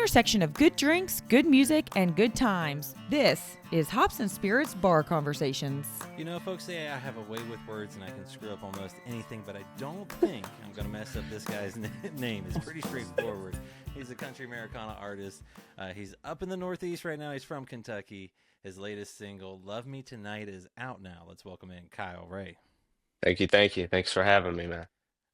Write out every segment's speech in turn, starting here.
intersection of good drinks, good music, and good times. This is Hops and Spirits Bar Conversations. You know, folks say I have a way with words and I can screw up almost anything, but I don't think I'm going to mess up this guy's name. It's pretty straightforward. He's a country Americana artist. He's up in the Northeast right now. He's from Kentucky. His latest single, Love Me Tonight, is out now. Let's welcome in Kyle Ray. Thank you. Thank you. Thanks for having me, man.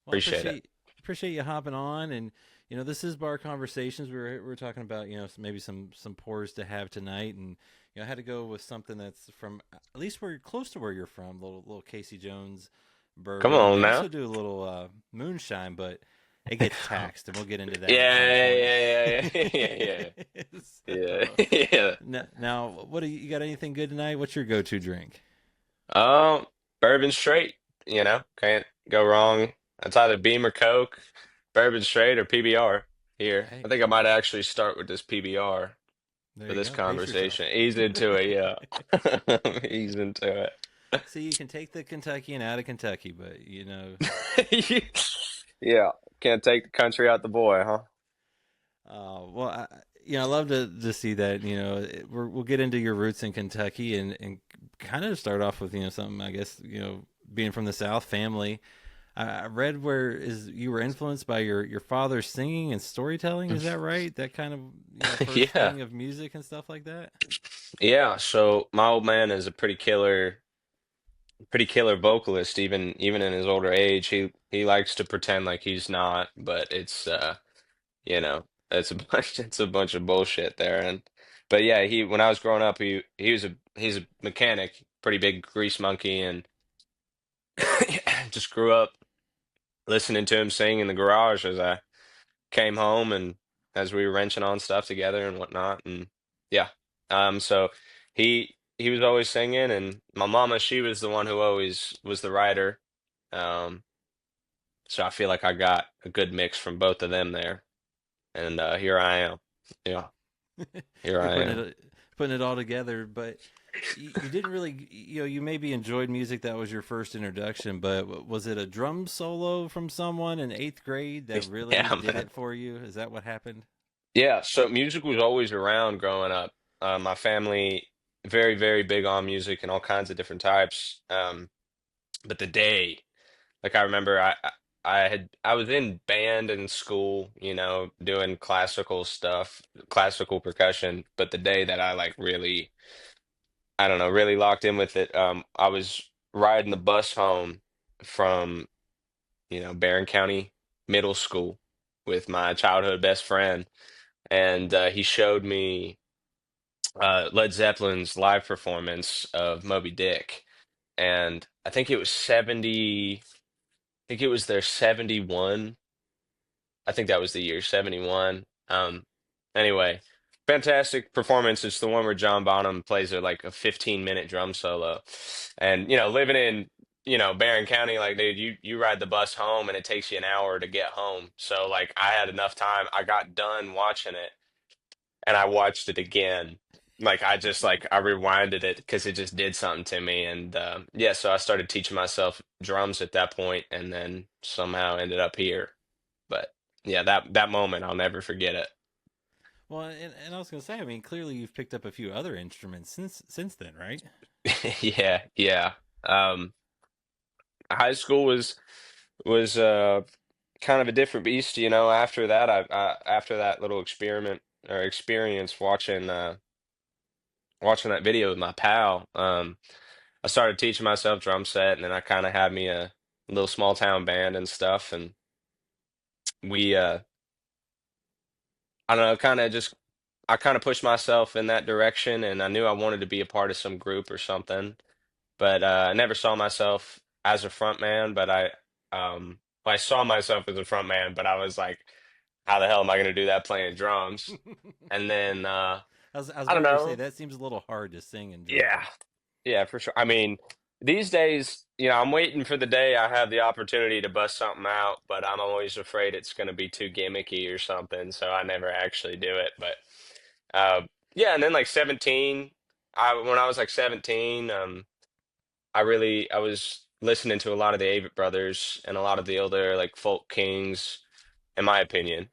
Well, I Appreciate it. appreciate you hopping on, and you know this is Bar Conversations. We're talking about maybe some pours to have tonight, and I had to go with something that's from at least where you're close to where you're from, little Casey Jones Come bourbon. on We also now. do a little moonshine, but it gets taxed, and we'll get into that at some Yeah, point. yeah, yeah, yeah, yeah, So, yeah, yeah. now, what do you got? Anything good tonight? What's your go-to drink? Bourbon straight, can't go wrong. It's either Beam or Coke, bourbon straight or PBR here. Hey, I think I might actually start with this PBR there for you this go. Pace yourself. conversation. Ease into it, yeah. Ease into See, you can take the Kentuckian out of Kentucky, but it. Yeah, can't take the country out the boy, huh? well, I love to see that. We'll get into your roots in Kentucky and kind of start off with something. I guess being from the South, family. I read where is you were influenced by your father's singing and storytelling. Is that right? That kind of first Yeah. thing of music and stuff like that. Yeah, so my old man is a pretty killer vocalist even in his older age. He likes to pretend like he's not, but it's a bunch it's a bunch of bullshit there. And but yeah, he when I was growing up, he's a mechanic, pretty big grease monkey, and just grew up listening to him sing in the garage as I came home and as we were wrenching on stuff together and whatnot. And yeah. So he was always singing, and my mama, she was the one who always was the writer. Um, so I feel like I got a good mix from both of them there. And here I am. Yeah, here You're I am. putting it all together, but you didn't really you maybe enjoyed music. That was your first introduction, but was it a drum solo from someone in eighth grade that really Yeah, did man. it for you? Is that what happened? Yeah, so music was always around growing up. My family, very, very big on music and all kinds of different types. But the day, like I remember I was in band in school, doing classical stuff, classical percussion, but the day that I like really, I don't know, really locked in with it, I was riding the bus home from, Barron County Middle School with my childhood best friend, and he showed me Led Zeppelin's live performance of Moby Dick, and I think it was 70, I think it was their 71. I think that was the year 71. Anyway, fantastic performance. It's the one where John Bonham plays like a 15-minute drum solo. And, living in, Barron County, like, dude, you ride the bus home and it takes you an hour to get home. So, like, I had enough time. I got done watching it and I watched it again. Like, I rewinded it because it just did something to me. And, yeah, so I started teaching myself drums at that point and then somehow ended up here. But yeah, that moment, I'll never forget it. Well, and I was gonna say, I mean, clearly you've picked up a few other instruments since then, right? Yeah, yeah. Um, High school was kind of a different beast, After that, after that little experiment or experience watching that video with my pal, I started teaching myself drum set, and then I kind of had me a little small town band and stuff, and we I don't know, I kind of pushed myself in that direction, and I knew I wanted to be a part of some group or something. But I never saw myself as a front man. But I saw myself as a front man. But I was like, how the hell am I going to do that playing drums? And then I was I don't about to say know. that seems a little hard to sing and Yeah, drum. yeah, for sure. I mean, these days, I'm waiting for the day I have the opportunity to bust something out, but I'm always afraid it's going to be too gimmicky or something, so I never actually do it. But yeah, and then like 17, when I was like 17, I was listening to a lot of the Avett Brothers and a lot of the older like folk kings, in my opinion.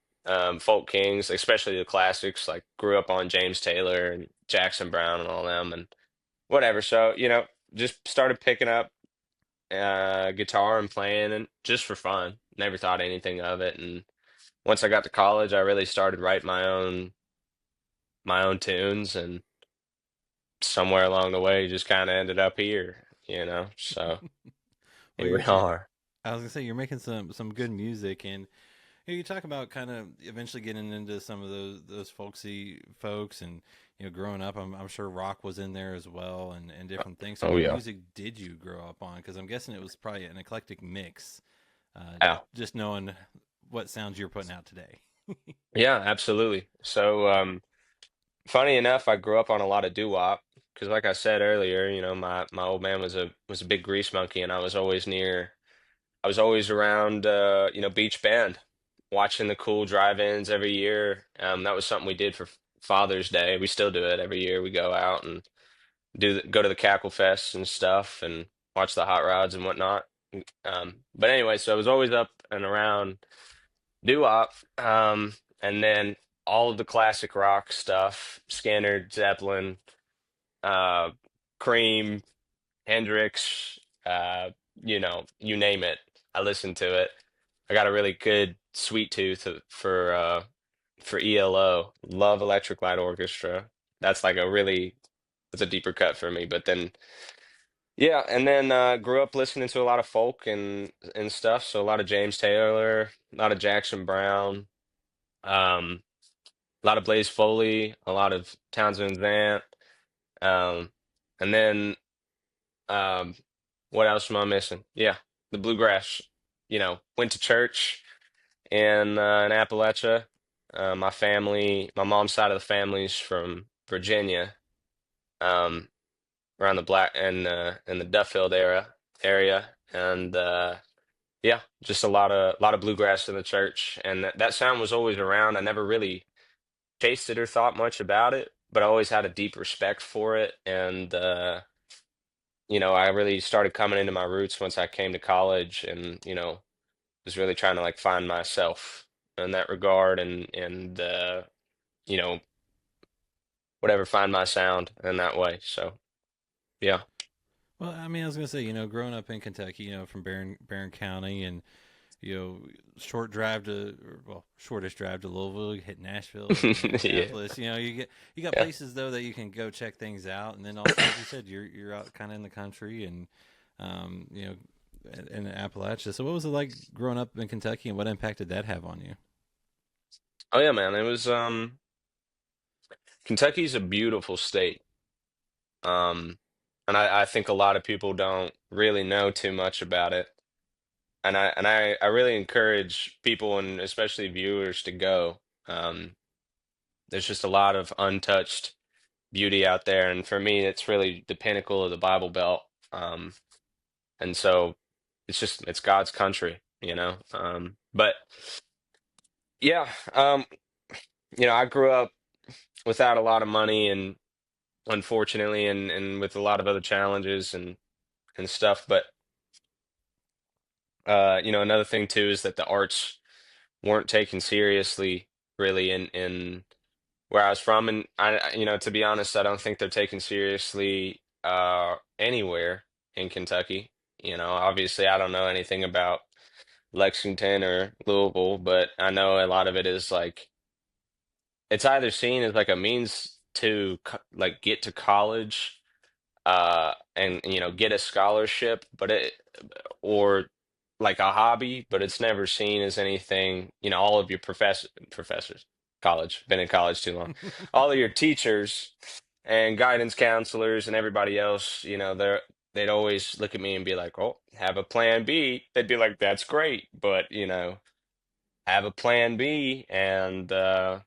folk kings, especially the classics. Like grew up on James Taylor and Jackson Brown and all them and whatever. So, just started picking up guitar and playing and just for fun. Never thought anything of it. And once I got to college, I really started writing my own tunes and somewhere along the way just kind of ended up here. So Well, here we are. I was gonna say you're making some good music, and you talk about kind of eventually getting into some of those folksy folks, and growing up, I'm sure rock was in there as well, and different things. So, Oh what yeah. music did you grow up on? Because I'm guessing it was probably an eclectic mix. Yeah. Just knowing what sounds you're putting out today. Yeah, absolutely. So funny enough, I grew up on a lot of doo-wop because like I said earlier, my old man was a big grease monkey and I was always around Beach Bend watching the cool drive-ins every year. That was something we did for Father's Day. We still do it every year. We go out and go to the Cackle Fest and stuff and watch the hot rods and whatnot. But anyway, so I was always up and around doo-wop, and then all of the classic rock stuff, Skinner, Zeppelin, uh, Cream, Hendrix, you name it. I listened to it. I got a really good sweet tooth for ELO. Love Electric Light Orchestra. That's like that's a deeper cut for me. But then yeah, and then grew up listening to a lot of folk and stuff. So a lot of James Taylor, a lot of Jackson Brown, um, a lot of Blaze Foley, a lot of Townsend Zant, um, and then um, what else am I missing? Yeah, the bluegrass. Went to church in Appalachia. My mom's side of the family's from Virginia, um, around the Black and in the Duffield area, and yeah, just a lot of bluegrass in the church, and that sound was always around. I never really chased it or thought much about it, but I always had a deep respect for it, and I really started coming into my roots once I came to college, and was really trying to like find myself in that regard, and you know whatever, find my sound in that way. So yeah. Well, I mean, I was gonna say, growing up in Kentucky, from Barron County, and short drive to, well, shortest drive to Louisville. You hit Nashville, hit Yeah, Indianapolis. You got yeah. places though that you can go check things out, and then also, as you said, you're out kind of in the country, and um, you know, in Appalachia. So, what was it like growing up in Kentucky, and what impact did that have on you? Oh yeah, man. It was Kentucky's a beautiful state. Um, and I think a lot of people don't really know too much about it. And I really encourage people and especially viewers to go. There's just a lot of untouched beauty out there, and for me, it's really the pinnacle of the Bible Belt. Um, and so it's God's country. But yeah, I grew up without a lot of money and unfortunately and with a lot of other challenges and stuff. But another thing too is that the arts weren't taken seriously really in where I was from, and to be honest, I don't think they're taken seriously anywhere in Kentucky. Obviously, I don't know anything about Lexington or Louisville, but I know a lot of it is like it's either seen as like a means to like get to college and get a scholarship, but it or like a hobby, but it's never seen as anything. All of your professors, college, been in college too long, all of your teachers and guidance counselors and everybody else, they'd always look at me and be like, "Oh, have a plan B." They'd be like, "That's great, but have a plan B." And I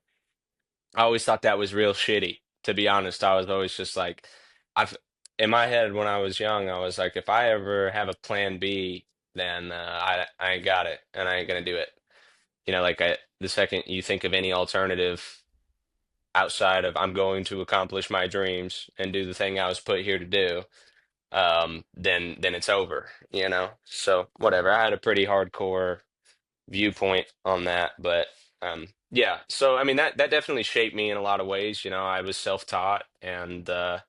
always thought that was real shitty, to be honest. I was always just like, I've in my head when I was young, I was like, if I ever have a plan B, then I ain't got it, and I ain't gonna do it. Like the second you think of any alternative outside of I'm going to accomplish my dreams and do the thing I was put here to do, then it's over. So whatever. I had a pretty hardcore viewpoint on that, but Yeah. So I mean that definitely shaped me in a lot of ways. You know, I was self-taught and I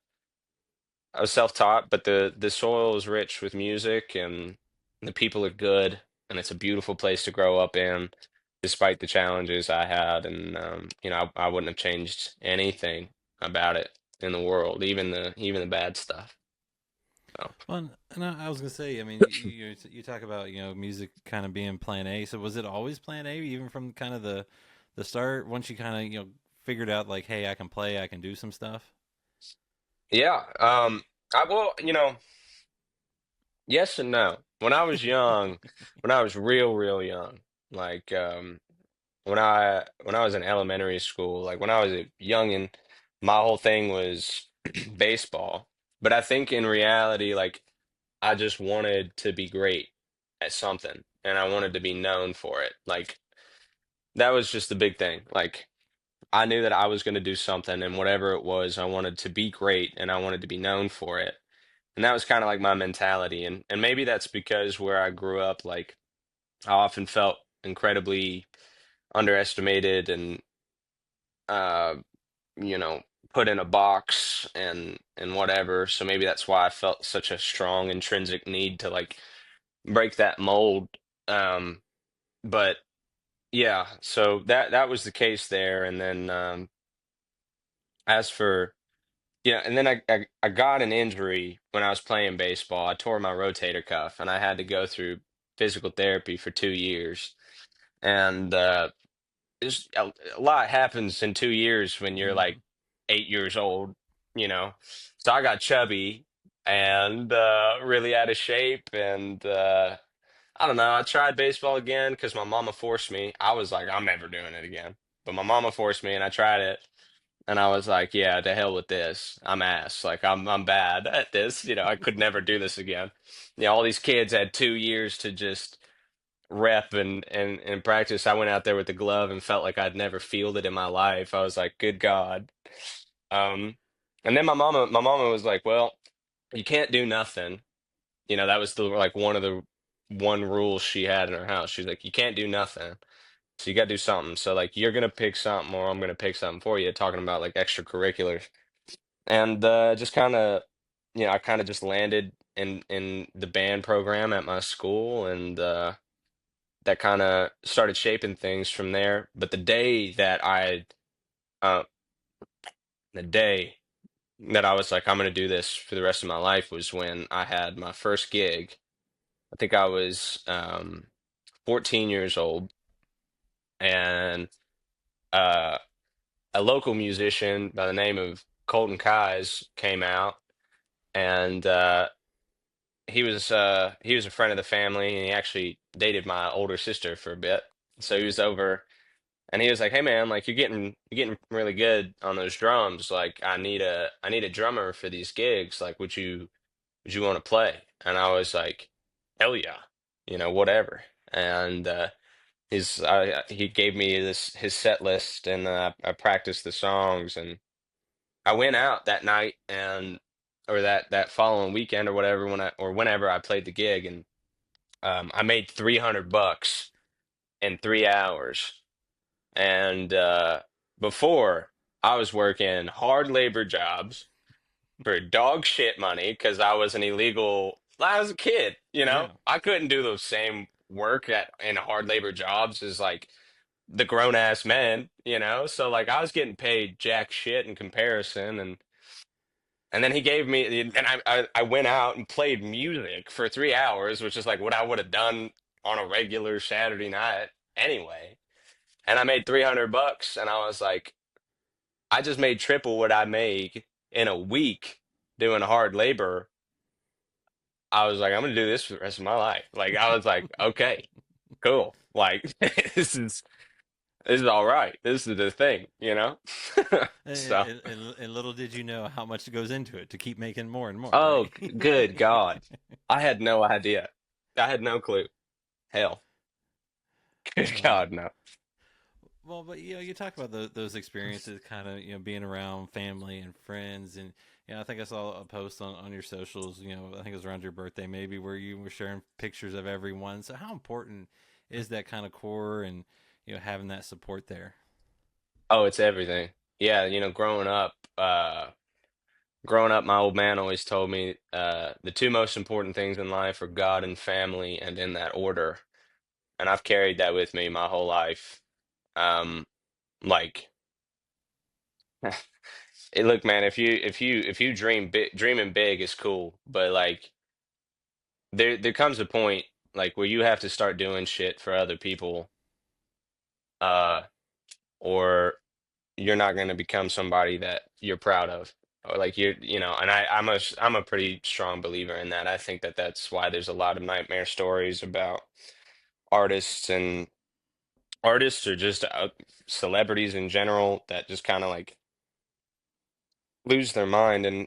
was self-taught, but the soil is rich with music and the people are good and it's a beautiful place to grow up in, despite the challenges I had. And you know, I wouldn't have changed anything about it in the world, even the bad stuff. So Well, and I was gonna say, I mean, you talk about music kind of being Plan A. So was it always Plan A, even from kind of the start? Once you kind of figured out like, hey, I can play, I can do some stuff. yeah. I well, you know, yes and no. When I was young, when I was real young, like when I was in elementary school, like when I was a youngin', my whole thing was baseball. But I think in reality, like I just wanted to be great at something, and I wanted to be known for it. Like that was just the big thing. Like I knew that I was going to do something, and whatever it was, I wanted to be great, and I wanted to be known for it. And that was kind of like my mentality. And maybe that's because where I grew up, like I often felt incredibly underestimated and uh you know, put in a box and whatever. So maybe that's why I felt such a strong intrinsic need to like break that mold. Um, but yeah, so that was the case there. And then as for yeah, and then I got an injury when I was playing baseball. I tore my rotator cuff and I had to go through physical therapy for 2 years. And there's a lot happens in 2 years when you're Mm-hmm. like 8 years old, you know. So I got chubby and really out of shape, and I don't know. I tried baseball again because my mama forced me. I was like, I'm never doing it again. But my mama forced me, and I tried it, and I was like, yeah, to hell with this. I'm ass. Like I'm bad at this. You know, I could never do this again. Yeah, all these kids had 2 years to just rep and practice. I went out there with the glove and felt like I'd never fielded in my life. I was like, good God. Um, and then my mama was like, well, you can't do nothing. You know, that was the like one of the one rules she had in her house. She's like, you can't do nothing. So you got to do something. So like you're gonna pick something or I'm gonna pick something for you, talking about like extracurriculars. And just kind of, you know, I kind of just landed in the band program at my school and that kind of started shaping things from there. But uh, the day that I was like, I'm going to do this for the rest of my life was when I had my first gig. I think I was 14 years old, and uh, a local musician by the name of Colton Kais came out, and he was a friend of the family, and he actually dated my older sister for a bit. So he was over. And he was like, "Hey man, like you're getting really good on those drums. Like I need a drummer for these gigs. Like would you want to play?" And I was like, "Hell yeah, you know whatever." And he gave me this his set list, and I practiced the songs, and I went out that night and or that following weekend or whatever or whenever I played the gig, and I made $300 in 3 hours. And before I was working hard labor jobs for dog shit money because I was an illegal. I was a kid, you know. Yeah. I couldn't do the same work at in hard labor jobs as like the grown ass men, you know. So like I was getting paid jack shit in comparison, and then he gave me and I went out and played music for 3 hours, which is like what I would have done on a regular Saturday night anyway. And I made $300, and I was like, I just made triple what I make in a week doing hard labor. I was like, I'm gonna do this for the rest of my life. Like I was like, okay, cool. Like this is all right. This is the thing, you know? So, And little did you know how much goes into it to keep making more and more, oh, right? good God. I had no idea. I had no clue. Hell, good um, God, no. well, but you talk about those experiences, kind of being around family and friends, and I think I saw a post on your socials. I think it was around your birthday, maybe, where you were sharing pictures of everyone. So how important is that kind of core and having that support there? Oh, it's everything. Yeah, growing up, my old man always told me the two most important things in life are God and family, and in that order. And I've carried that with me my whole life. Um, like, look, man, if you dreaming big is cool, but like there comes a point like where you have to start doing shit for other people, uh, or you're not going to become somebody that you're proud of. Or like and I'm a pretty strong believer in that. I think that that's why there's a lot of nightmare stories about artists and artists or just celebrities in general that just kind of like lose their mind. And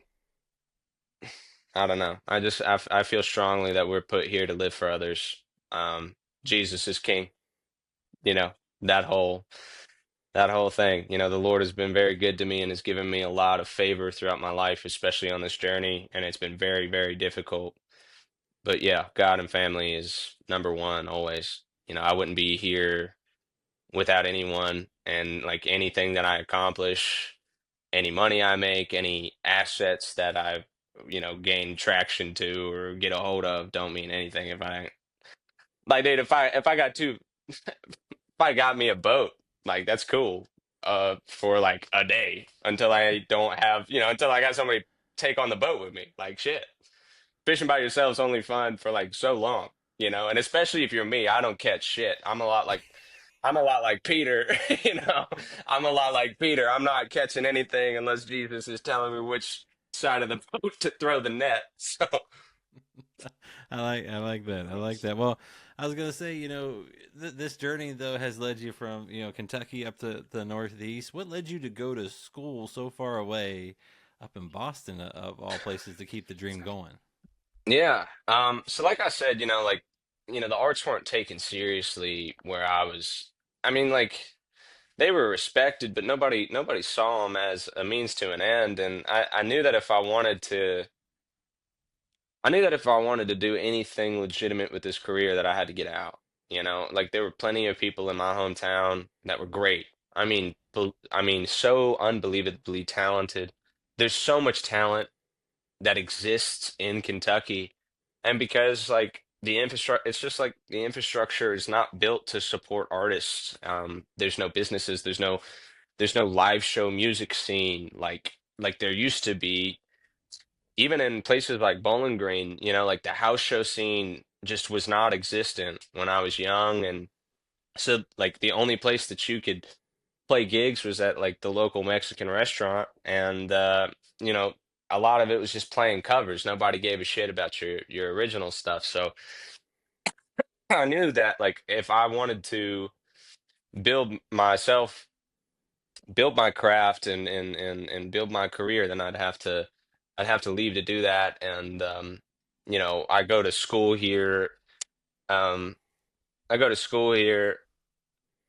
I don't know. I feel strongly that we're put here to live for others. Jesus is king, you know, that whole that whole thing. The Lord has been very good to me and has given me a lot of favor throughout my life, especially on this journey, and it's been very, very difficult. But yeah, God and family is number one always. I wouldn't be here without anyone, and like anything that I accomplish, any money I make, any assets that I've, gain traction to or get a hold of don't mean anything if I like, dude, if I got two if I got me a boat, like that's cool. For like a day until I don't have, until I got somebody take on the boat with me. Like shit. Fishing by yourself is only fun for like so long, and especially if you're me, I don't catch shit. I'm a lot like Peter, you know. I'm a lot like Peter. I'm not catching anything unless Jesus is telling me which side of the boat to throw the net. So I like that. I like that. Well, I was gonna say, this journey though has led you from Kentucky up to the Northeast. What led you to go to school so far away, up in Boston, of all places, to keep the dream going? yeah. So like I said, the arts weren't taken seriously where I was. I mean, like they were respected, but nobody saw them as a means to an end. And I knew that if I wanted to do anything legitimate with this career, that I had to get out. Like there were plenty of people in my hometown that were great. I mean, so unbelievably talented. There's so much talent that exists in Kentucky. And because like the infrastructure, it's just like the infrastructure is not built to support artists. There's no businesses, there's no live show music scene like there used to be. Even in places like Bowling Green, like the house show scene just was not existent when I was young. And so like the only place that you could play gigs was at like the local Mexican restaurant. And you know, a lot of it was just playing covers. Nobody gave a shit about your original stuff. So I knew that like if I wanted to build myself, build my craft and build my career, then I'd have to leave to do that. And I go to school here. Um I go to school here.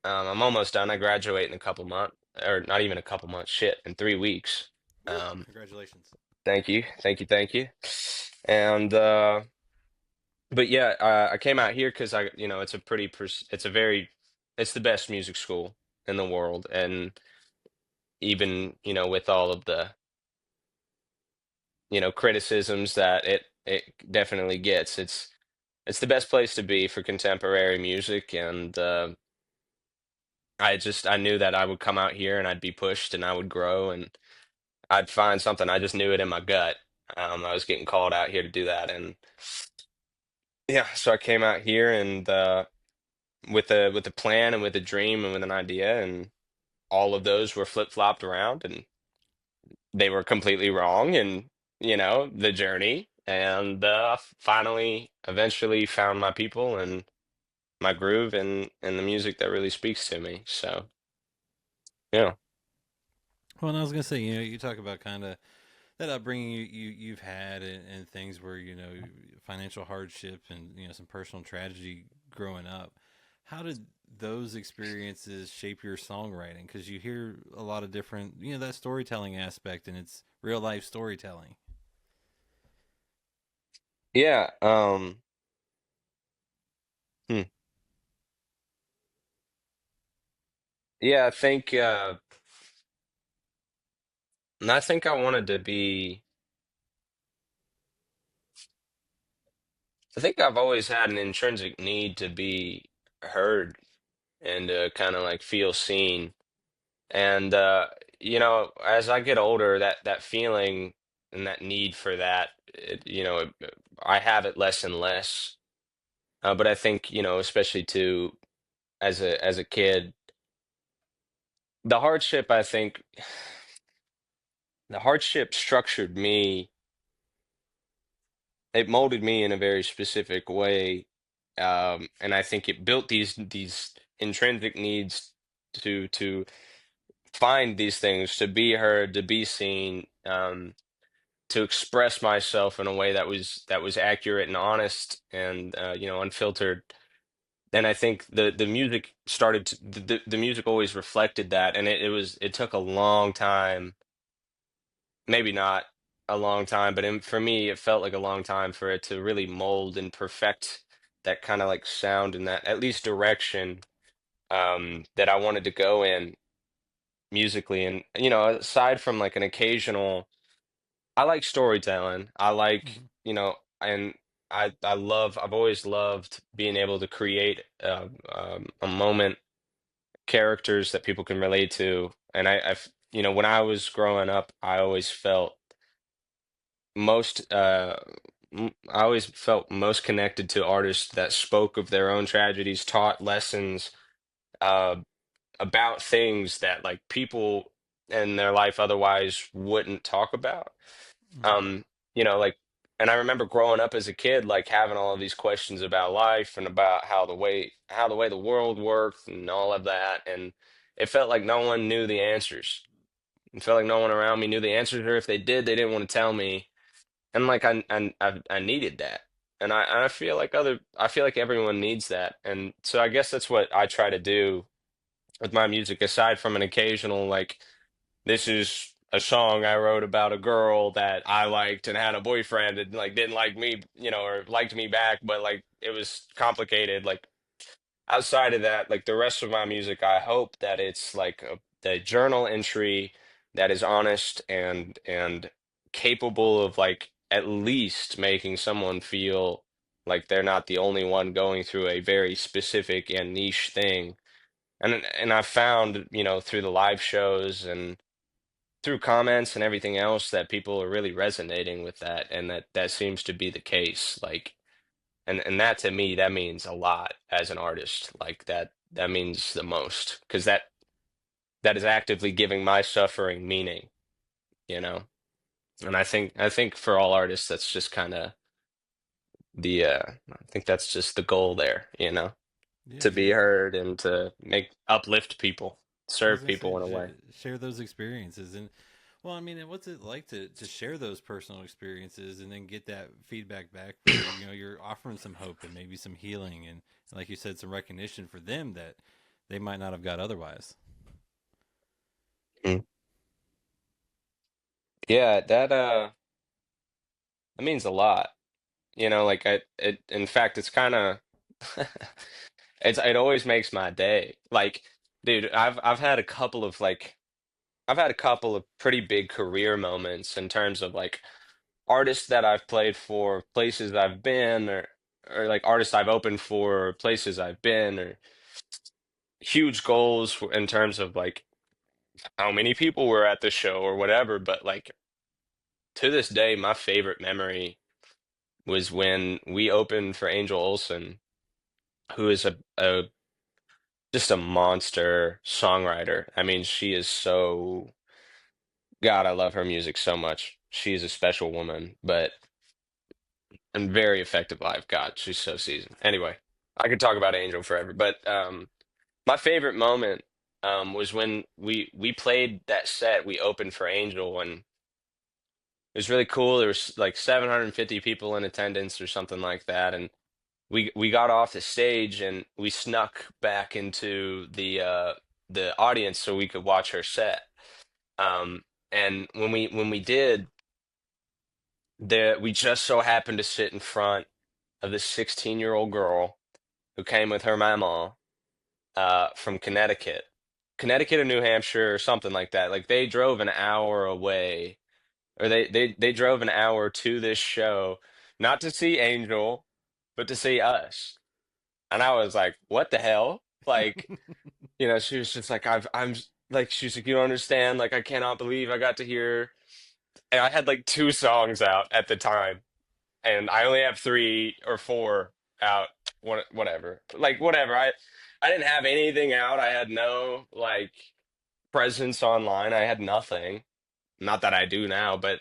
I'm almost done. I graduate in a couple months, or not even a couple months, shit, in 3 weeks. Woo! Um, Congratulations. thank you, thank you, thank you. And but yeah, I came out here because it's the best music school in the world. And even, with all of the, criticisms that it definitely gets, it's the best place to be for contemporary music. And I knew that I would come out here and I'd be pushed and I would grow and I'd find something. I just knew it in my gut. I was getting called out here to do that. And yeah, so I came out here and with a plan and with a dream and with an idea, and all of those were flip-flopped around and they were completely wrong. And the journey, and finally eventually found my people and my groove and the music that really speaks to me. So yeah. Well, and I was gonna say, you talk about kind of that upbringing you've had, and things where financial hardship and some personal tragedy growing up. How did those experiences shape your songwriting? Because you hear a lot of different, that storytelling aspect, and it's real life storytelling. Yeah. Hmm. Yeah, I think. And I think I wanted to be, I think I've always had an intrinsic need to be heard and to kind of like feel seen. And as I get older, that feeling and that need for that, I have it less and less. But I think, especially too, as a kid, the hardship, I think, the hardship structured me. It molded me in a very specific way, and I think it built these intrinsic needs to find these things, to be heard, to be seen, to express myself in a way that was accurate and honest and unfiltered. And I think the music started to, the music always reflected that, and it took a long time, maybe not a long time, but for me it felt like a long time for it to really mold and perfect that kind of like sound and that at least direction that I wanted to go in musically. And aside from like an occasional, I like storytelling. I like, Hmm. and I've always loved being able to create a moment, characters that people can relate to. And when I was growing up, I always felt most connected to artists that spoke of their own tragedies, taught lessons uh, about things that like people in their life otherwise wouldn't talk about. Hmm. Um, like, and I remember growing up as a kid, like having all of these questions about life and about how the way the world worked and all of that, and it felt like no one knew the answers. It felt like no one around me knew the answers, or if they did, they didn't want to tell me. And like I needed that, and I feel like everyone needs that, and so I guess that's what I try to do with my music, aside from an occasional like, this is a song I wrote about a girl that I liked and had a boyfriend that like didn't like me, or liked me back, but like it was complicated. Like outside of that, like the rest of my music, I hope that it's like the journal entry that is honest and capable of like at least making someone feel like they're not the only one going through a very specific and niche thing. And I've found, through the live shows and through comments and everything else, that people are really resonating with that, and that seems to be the case. Like, and that to me, that means a lot as an artist. Like that means the most, because that is actively giving my suffering meaning, you know. And I think for all artists, that's just kind of I think that's just the goal there, Yeah, to be heard and to make uplift people, I was serve gonna say people in a way. share those experiences, and well, I mean, and what's it like to share those personal experiences and then get that feedback back where you're offering some hope and maybe some healing and like you said, some recognition for them that they might not have got otherwise. Mm. Yeah, that means a lot. Like in fact, it's kind of it always makes my day. Like, dude, I've had a couple of pretty big career moments in terms of like artists that I've played for, places I've been, or like artists I've opened for, places I've been, or huge goals in terms of like how many people were at the show or whatever. But like to this day, my favorite memory was when we opened for Angel Olsen, who is a just a monster songwriter. I mean, she is so, God, I love her music so much. She is a special woman, but and very effective live. God, she's so seasoned. Anyway, I could talk about Angel forever, but my favorite moment was when we played that set. We opened for Angel, and it was really cool. There was like 750 people in attendance or something like that, and we got off the stage and we snuck back into the audience so we could watch her set. And when we did, we just so happened to sit in front of this 16-year-old girl who came with her mama from Connecticut. Connecticut or New Hampshire or something like that. Like they drove an hour away, or they drove an hour to this show, not to see Angel, but to see us. And I was like, what the hell? Like, she was just like, I'm like, she's like, you don't understand. Like, I cannot believe I got to hear. And I had like two songs out at the time, and I only have three or four out. Whatever, like whatever. I didn't have anything out. I had no like presence online. I had nothing. Not that I do now, but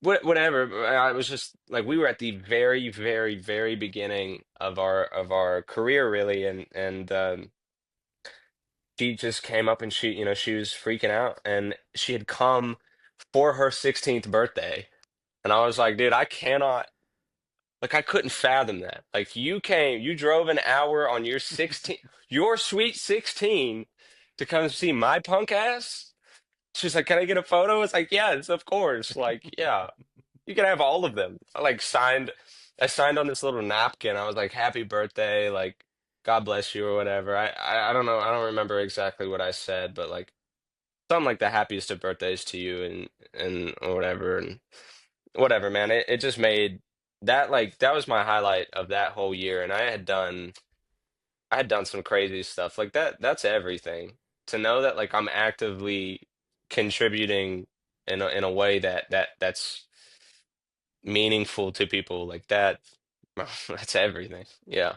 whatever. I was just like we were at the very, very, very beginning of our career, really, and she just came up and she was freaking out, and she had come for her 16th birthday, and I was like, dude, I cannot. Like I couldn't fathom that. Like you drove an hour on your 16, your sweet 16 to come see my punk ass. She's like, "Can I get a photo?" It's like, "Yes, of course." Like, yeah, you can have all of them. I signed on this little napkin. I was like, "Happy birthday," like, "God bless you" or whatever. I don't know. I don't remember exactly what I said, but like something like the happiest of birthdays to you and or whatever and whatever, man. It just made that like that was my highlight of that whole year, and I had done some crazy stuff like that. That's everything. To know that like I'm actively contributing in a way that's meaningful to people like that. That's everything. Yeah,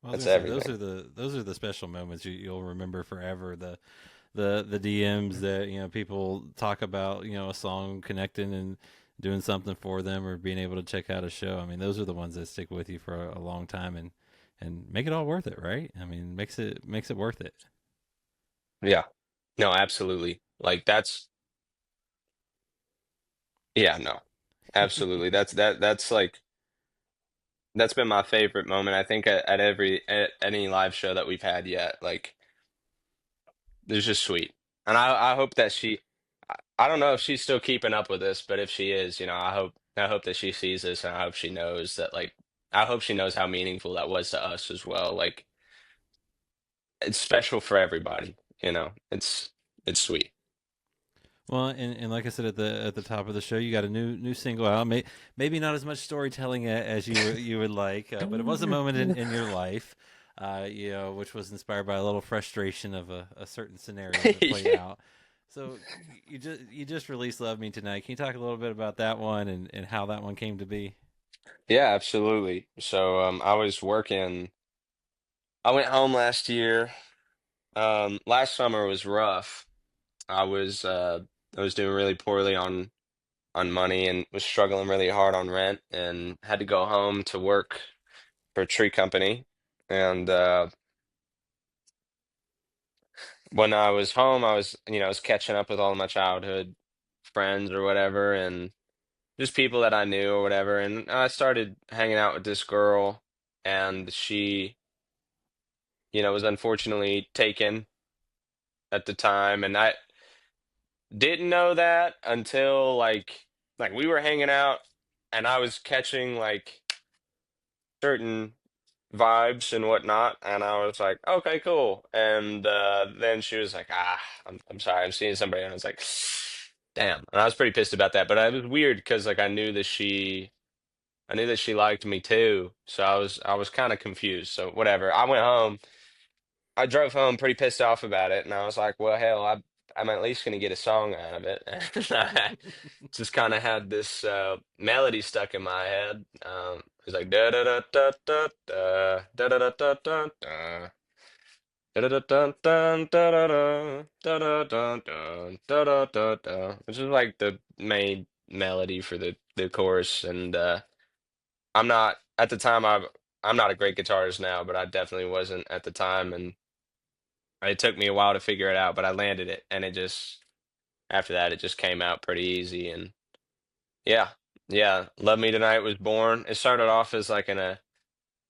Well, I was that's gonna say everything. those are the special moments you'll remember forever. The DMs that people talk about, a song connecting and doing something for them, or being able to check out a show. I mean, those are the ones that stick with you for a long time and make it all worth it, right? I mean, makes it worth it. Yeah. No, absolutely. Like that's yeah, no. Absolutely. That's like that's been my favorite moment. I think at any live show that we've had yet. Like it's just sweet. And I hope that I don't know if she's still keeping up with this, but if she is, I hope that she sees this, and I hope she knows that like I hope she knows how meaningful that was to us as well. Like it's special for everybody, you know. It's sweet. Well, and like I said at the top of the show, you got a new single out. Maybe not as much storytelling as you would like, but it was a moment in your life, which was inspired by a little frustration of a certain scenario that played Yeah. out. So you just released "Love Me Tonight." Can you talk a little bit about that one and how that one came to be? Yeah, absolutely. So I was working I went home last year. Last summer was rough. I was uh I was doing really poorly on money and was struggling really hard on rent and had to go home to work for a tree company. And when I was home, I was catching up with all of my childhood friends or whatever, and just people that I knew or whatever. And I started hanging out with this girl, and she, was unfortunately taken at the time, and I didn't know that until like we were hanging out, and I was catching like certain vibes and whatnot, and I was like, okay, cool. And then she was like, I'm sorry, I'm seeing somebody, and I was like, damn. And I was pretty pissed about that, but it was weird because like I knew that she liked me too, so I was kind of confused. So whatever. I drove home pretty pissed off about it, and I was like, well, hell, I'm at least gonna get a song out of it. And I just kind of had this melody stuck in my head. It was like da da da da da da da da da da da da. Da da da da da da da da da da da da da da, which is like the main melody for the chorus. And I'm not at the time. I'm not a great guitarist now, but I definitely wasn't at the time, and it took me a while to figure it out, but I landed it, and it just after that it just came out pretty easy. And yeah, yeah, "Love Me Tonight" was born. It started off as like an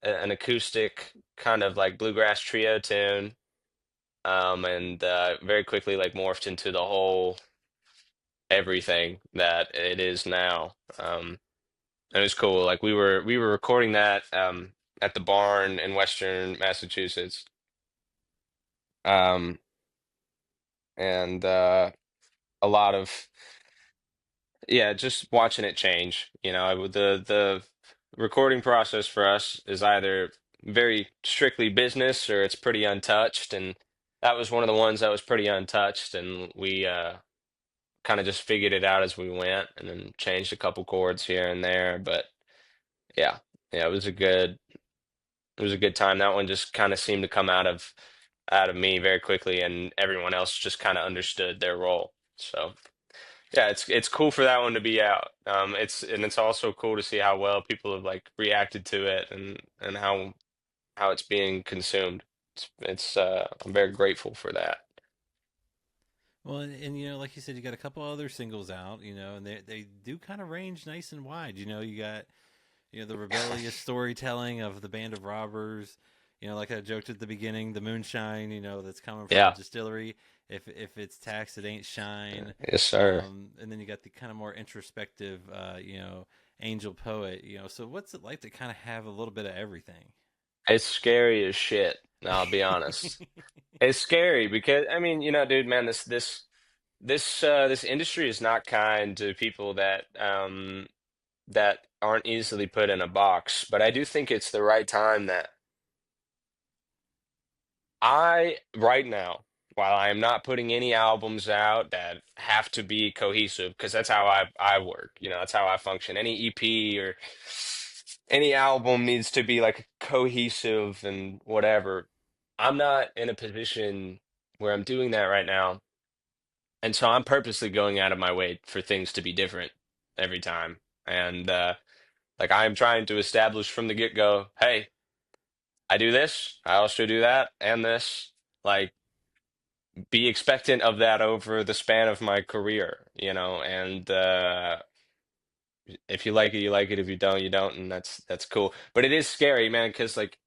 acoustic kind of like bluegrass trio tune, and very quickly like morphed into the whole everything that it is now. And it was cool. Like we were recording that at the barn in Western Massachusetts. Um, and a lot of, yeah, just watching it change. The recording process for us is either very strictly business or it's pretty untouched, and that was one of the ones that was pretty untouched, and we kind of just figured it out as we went, and then changed a couple chords here and there. But yeah, yeah, it was a good time. That one just kind of seemed to come out of me very quickly, and everyone else just kind of understood their role. So yeah, it's cool for that one to be out. It's also cool to see how well people have like reacted to it, and how it's being consumed. I'm very grateful for that. Well, and like you said, you got a couple other singles out, and they do kind of range nice and wide. You got the rebellious storytelling of the band of robbers. Like I joked at the beginning, the moonshine, that's coming from the Yeah. distillery. If it's taxed, it ain't shine. Yes, sir. And then you got the kind of more introspective, angel poet. So what's it like to kind of have a little bit of everything? It's scary as shit. I'll be honest. It's scary because I mean, dude, man, this industry is not kind to people that aren't easily put in a box. But I do think it's the right time that right now, while I am not putting any albums out that have to be cohesive, because that's how I work, that's how I function. Any EP or any album needs to be like cohesive and whatever. I'm not in a position where I'm doing that right now. And so I'm purposely going out of my way for things to be different every time. And like I'm trying to establish from the get-go, hey, I do this, I also do that, and this. Like, be expectant of that over the span of my career, and if you like it, you like it. If you don't, you don't, and that's cool. But it is scary, man, because like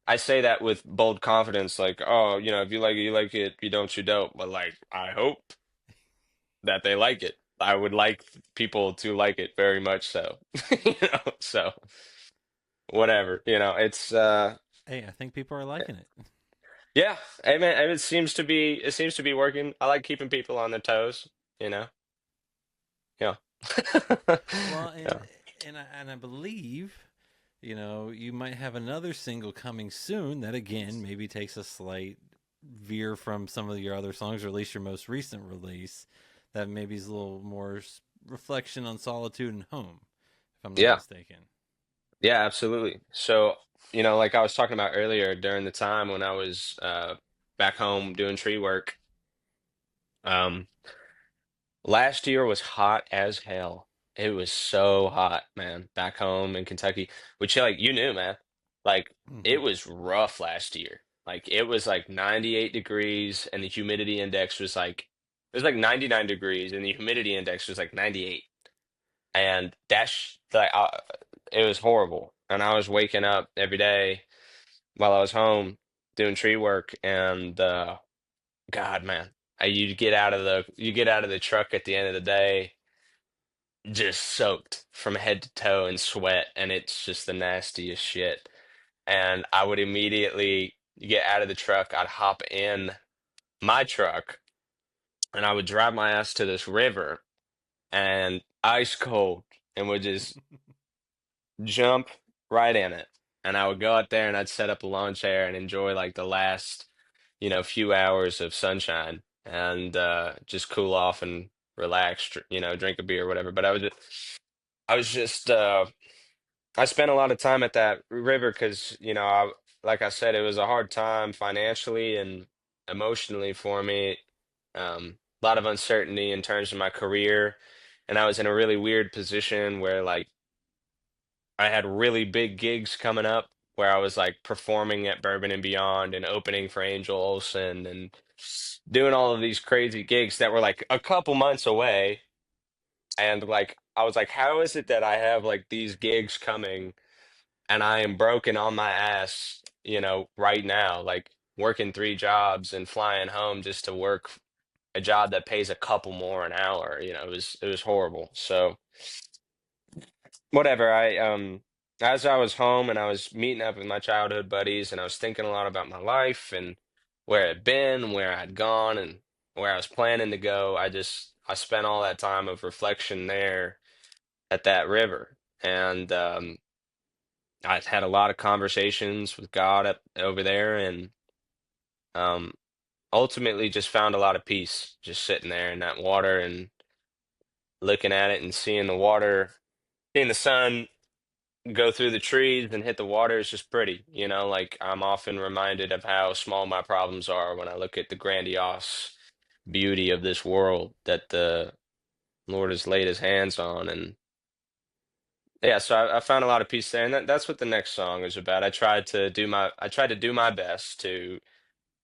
I say that with bold confidence, like, oh, if you like it, you like it. If you don't, you don't. But like, I hope that they like it. I would like people to like it very much so, so whatever, it's Hey, I think people are liking it. yeah, I mean, it seems to be working. I like keeping people on their toes, you know. Yeah. Well, and Yeah. and I believe, you might have another single coming soon that again maybe takes a slight veer from some of your other songs, or at least your most recent release, that maybe is a little more reflection on solitude and home, if I'm not Yeah. mistaken. Yeah, absolutely. So, like I was talking about earlier, during the time when I was back home doing tree work, um, last year was hot as hell. It was so hot, man, back home in Kentucky, which like you knew, man. Like Hmm. it was rough last year. Like it was like 98 degrees and the humidity index was like it was like 99 degrees and the humidity index was like 98. And that's like it was horrible. And I was waking up every day while I was home doing tree work and God, man, you get out of the truck at the end of the day just soaked from head to toe in sweat, and it's just the nastiest shit. And I would immediately get out of the truck, I'd hop in my truck, and I would drive my ass to this river and ice cold, and would just jump right in it. And I would go out there and I'd set up a lawn chair and enjoy like the last, few hours of sunshine and just cool off and relax, drink a beer or whatever. But I was just I spent a lot of time at that river because, like I said, it was a hard time financially and emotionally for me. A lot of uncertainty in terms of my career. And I was in a really weird position where like I had really big gigs coming up where I was like performing at Bourbon and Beyond and opening for Angel Olsen and doing all of these crazy gigs that were like a couple months away. And like I was like, how is it that I have like these gigs coming and I am broken on my ass, right now, like working three jobs and flying home just to work a job that pays a couple more an hour, it was horrible. So whatever, I as I was home and I was meeting up with my childhood buddies and I was thinking a lot about my life and where I'd been, where I'd gone, and where I was planning to go, I spent all that time of reflection there at that river. And I had a lot of conversations with God up over there, and um, ultimately just found a lot of peace just sitting there in that water and looking at it and seeing the water, seeing the sun go through the trees and hit the water is just pretty. Like I'm often reminded of how small my problems are when I look at the grandiose beauty of this world that the Lord has laid his hands on. And yeah, so I found a lot of peace there. And that's what the next song is about. I tried to do my best to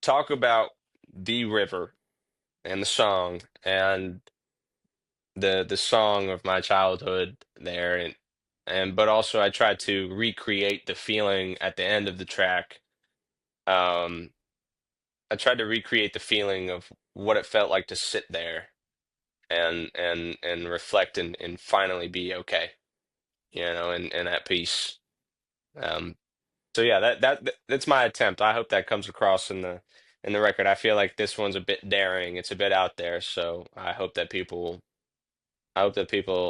talk about the river and the song and the song of my childhood there, and but also I tried to recreate the feeling at the end of the track. Um I tried to recreate the feeling of what it felt like to sit there and reflect and finally be okay, and at peace. Um so yeah, that's my attempt. I hope that comes across in the record. I feel like this one's a bit daring. It's a bit out there, so I hope that people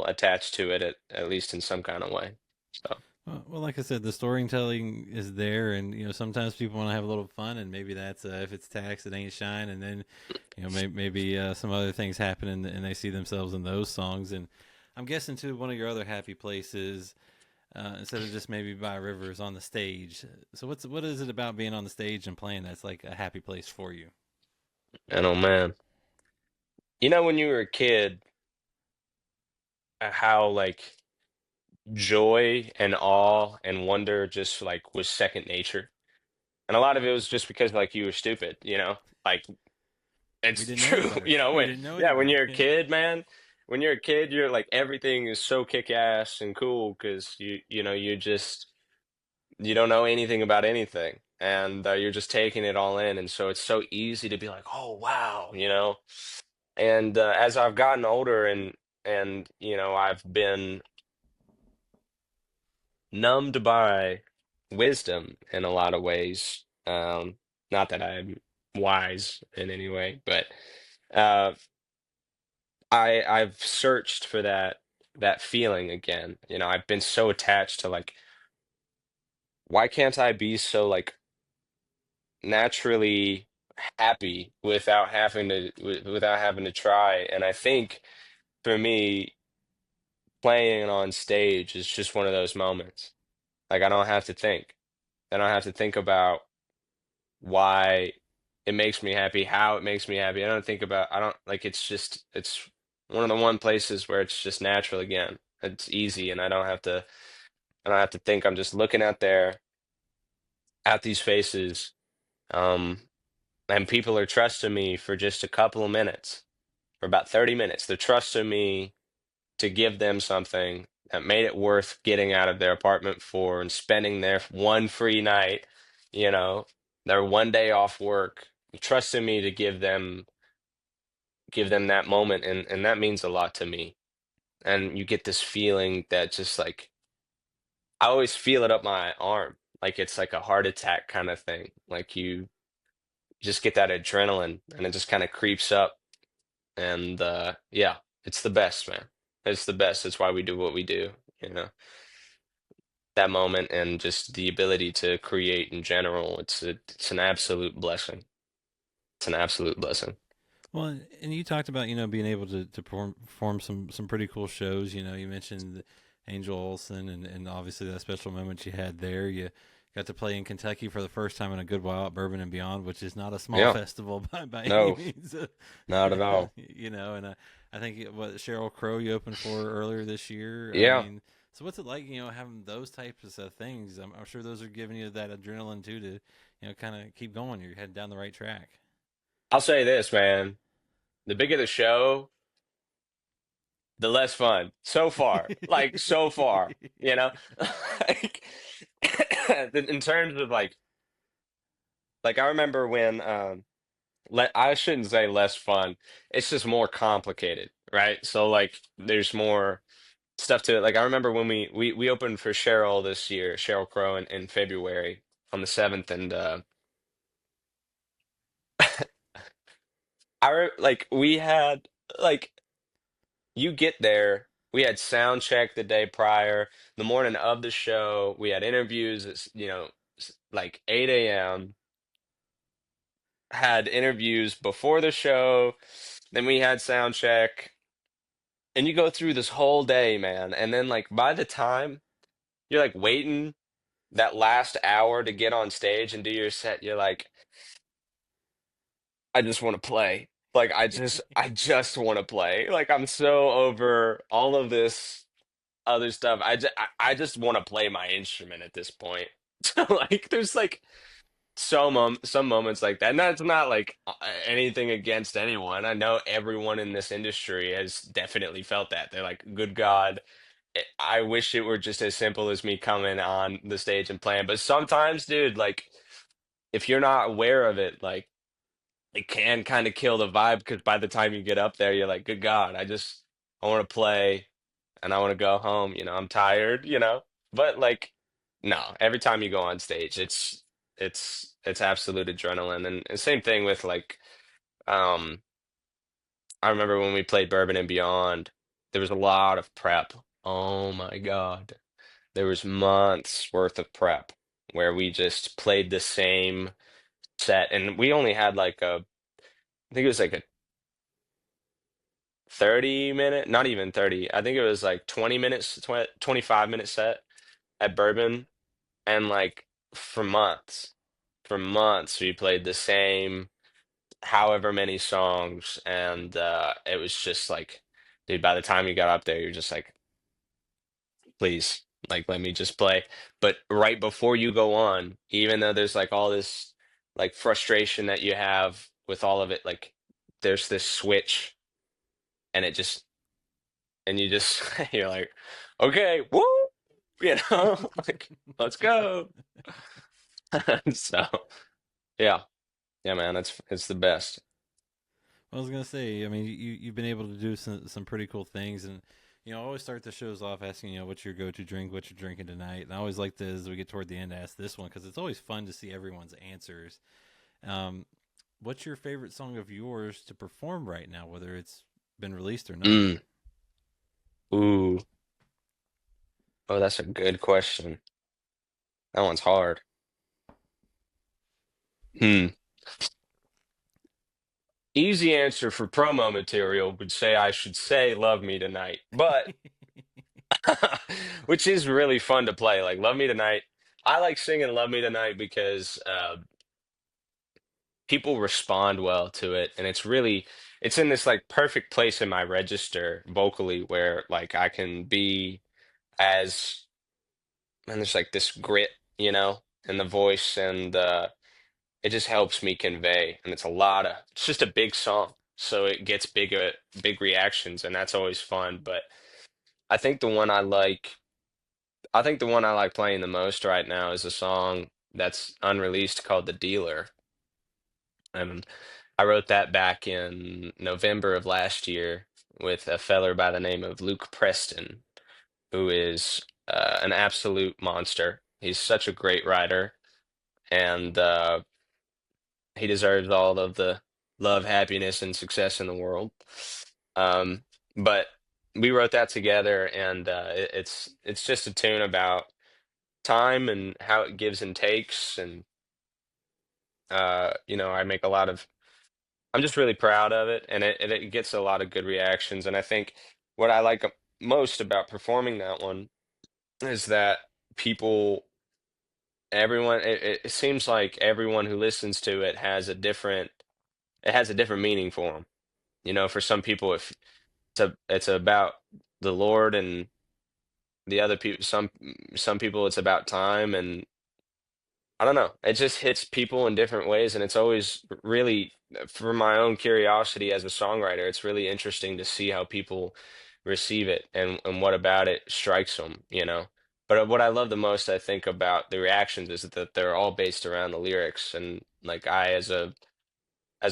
attach to it at least in some kind of way. So, Well, like I said, the storytelling is there, and sometimes people want to have a little fun, and maybe that's if it's tax, it ain't shine, and then maybe some other things happen, and they see themselves in those songs. And I'm guessing too, one of your other happy places, instead of just maybe by rivers on the stage. So what is it about being on the stage and playing that's like a happy place for you? and oh man, when you were a kid, how like joy and awe and wonder just like was second nature. And a lot of it was just because like you were stupid, Like We it's didn't know any true, better. We didn't know any yeah, when better. you're a kid, man, when you're a kid, you're like everything is so kick-ass and cool because you don't know anything about anything, and you're just taking it all in, and so it's so easy to be like, oh wow, and as I've gotten older and I've been numbed by wisdom in a lot of ways. Not that I'm wise in any way, but uh I've searched for that feeling again. I've been so attached to like, why can't I be so like naturally happy without having to try? And I think for me, playing on stage is just one of those moments. Like I don't have to think. I don't have to think about why it makes me happy, how it makes me happy. I don't like, it's one of the one places where it's just natural again. It's easy and I don't have to think. I'm just looking out there at these faces. Um, and people are trusting me for just a couple of minutes, for about 30 minutes. They're trusting me to give them something that made it worth getting out of their apartment for and spending their one free night, you know, their one day off work, trusting me to give them that moment, and that means a lot to me. And you get this feeling that just like I always feel it up my arm, like it's like a heart attack kind of thing. Like you just get that adrenaline and it just kind of creeps up, and yeah, it's the best, man. It's the best. It's why we do what we do, you know. That moment and just the ability to create in general, it's an absolute blessing. It's an absolute blessing. Well, and you talked about being able to perform some pretty cool shows. You mentioned Angel Olsen and obviously that special moment you had there. You got to play in Kentucky for the first time in a good while at Bourbon and Beyond, which is not a small Yeah, festival by any no, means. not at all. And I think what Cheryl Crow you opened for earlier this year. I Yeah, mean, so what's it like? Having those types of things. I'm sure those are giving you that adrenaline too to kind of keep going. You're heading down the right track. I'll say this, man. The bigger the show, the less fun so far. Like so far, you know? Like in terms of like I remember when I shouldn't say less fun. It's just more complicated, right? So like there's more stuff to it. Like I remember when we opened for Cheryl this year, Cheryl Crow in February on the 7th, and like we had like you get there, we had sound check the day prior. The morning of the show, we had interviews at, like 8 a.m. Had interviews before the show, then we had sound check, and you go through this whole day, man. And then like by the time you're like waiting that last hour to get on stage and do your set, you're like, I just want to play. Like I just want to play. Like I'm so over all of this other stuff. I just want to play my instrument at this point. So like there's like some moments like that. And that's not like anything against anyone. I know everyone in this industry has definitely felt that. They're like, good God, I wish it were just as simple as me coming on the stage and playing. But sometimes, dude, like if you're not aware of it, like it can kind of kill the vibe because by the time you get up there, you're like, good God, I want to play and I want to go home. I'm tired, But like, no, every time you go on stage, it's absolute adrenaline. And same thing with like, um, I remember when we played Bourbon and Beyond, there was a lot of prep. Oh my God. There was months worth of prep where we just played the same set and we only had like I think it was like a 30-minute, not even 30. I think it was like 20 minutes, 25-minute set at Bourbon. And like for months, for months, we played the same however many songs. And it was just like, dude, by the time you got up there, you're just like, please, like, let me just play. But right before you go on, even though there's like all this like frustration that you have with all of it, like there's this switch and it just and you just you're like, okay, woo, like let's go. So yeah, yeah, man, it's the best. I was gonna say, I mean, you've been able to do some pretty cool things, and I always start the shows off asking, what's your go to drink, what you're drinking tonight, and I always like to, as we get toward the end, ask this one because it's always fun to see everyone's answers. Um, what's your favorite song of yours to perform right now, whether it's been released or not? Mm. Ooh, oh, that's a good question. That one's hard. Hmm. Easy answer for promo material would say I should say "Love Me Tonight," but which is really fun to play. Like "Love Me Tonight," I like singing "Love Me Tonight" because people respond well to it, and it's in this like perfect place in my register vocally where like I can be as and there's like this grit, in the voice, and it just helps me convey. And it's just a big song, so it gets big reactions, and that's always fun. But I think the one I like, I think the one I like playing the most right now is a song that's unreleased called "The Dealer." And I wrote that back in November of last year with a feller by the name of Luke Preston, who is an absolute monster. He's such a great writer, and he deserves all of the love, happiness, and success in the world. Um, but we wrote that together, and it's just a tune about time and how it gives and takes, and I make a lot of I'm just really proud of it, and it gets a lot of good reactions. And I think what I like most about performing that one is that people, it seems like everyone who listens to it it has a different meaning for them. For some people, if it's about the Lord, and the other people, some people, it's about time, and I don't know. It just hits people in different ways, and it's always really, for my own curiosity as a songwriter, it's really interesting to see how people receive it and what about it strikes them. But what I love the most, I think, about the reactions is that they're all based around the lyrics, and like as a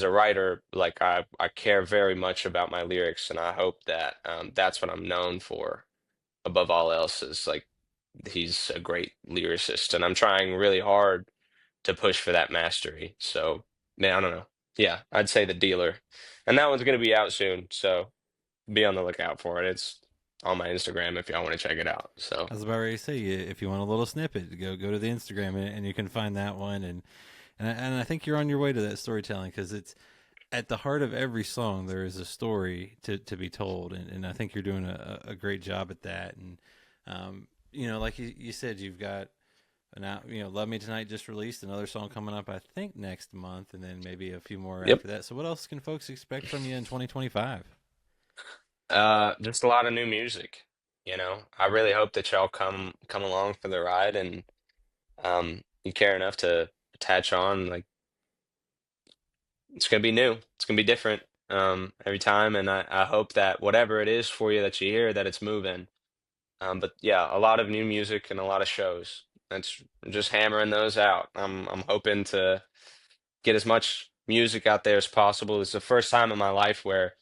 writer, like I care very much about my lyrics, and I hope that that's what I'm known for above all else is like he's a great lyricist, and I'm trying really hard to push for that mastery. So, man, I don't know. Yeah, I'd say the dealer. And that one's going to be out soon, so be on the lookout for it. It's on my Instagram if y'all want to check it out. So, I was about ready to say, if you want a little snippet, go to the Instagram and you can find that one. And I think you're on your way to that storytelling, because it's at the heart of every song. There is a story to be told, and I think you're doing a great job at that. And like you said, you've got now, Love Me Tonight just released another song coming up, I think next month, and then maybe a few more yep. after that. So what else can folks expect from you in 2025? Just a lot of new music, you know. I really hope that y'all come along for the ride and you care enough to attach on. Like, it's gonna be new. It's gonna be different every time, and I hope that whatever it is for you that you hear, that it's moving. But yeah, a lot of new music and a lot of shows. That's just hammering those out. I'm hoping to get as much music out there as possible. It's the first time in my life where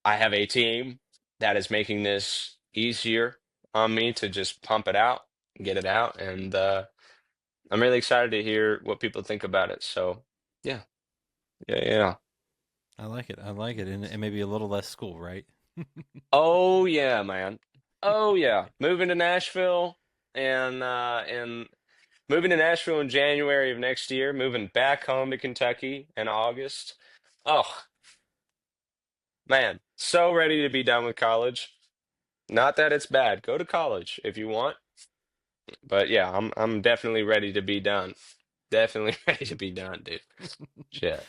I have a team that is making this easier on me to just pump it out, get it out, and I'm really excited to hear what people think about it. So yeah, yeah. I like it. I like it, and maybe a little less school, right? Oh yeah, man. Oh yeah. And moving to Nashville in January of next year, moving back home to Kentucky in August. Oh man, so ready to be done with college. Not that it's bad. Go to college if you want. But yeah, I'm definitely ready to be done. Definitely ready to be done, dude. Shit.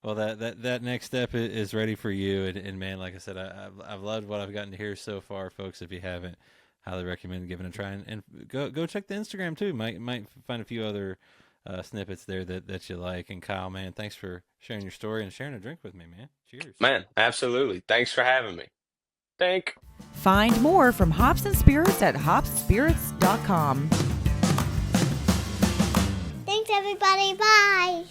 Well, that next step is ready for you, and man, like I said, I've loved what I've gotten to hear so far, folks. If you haven't, highly recommend giving it a try, and go check the Instagram too. Might find a few other snippets there that you like. And Kyle, man, thanks for sharing your story and sharing a drink with me, man. Cheers. Man, absolutely. Thanks for having me. Thank Find more from Hops and Spirits at hopspirits.com. Thanks, everybody. Bye.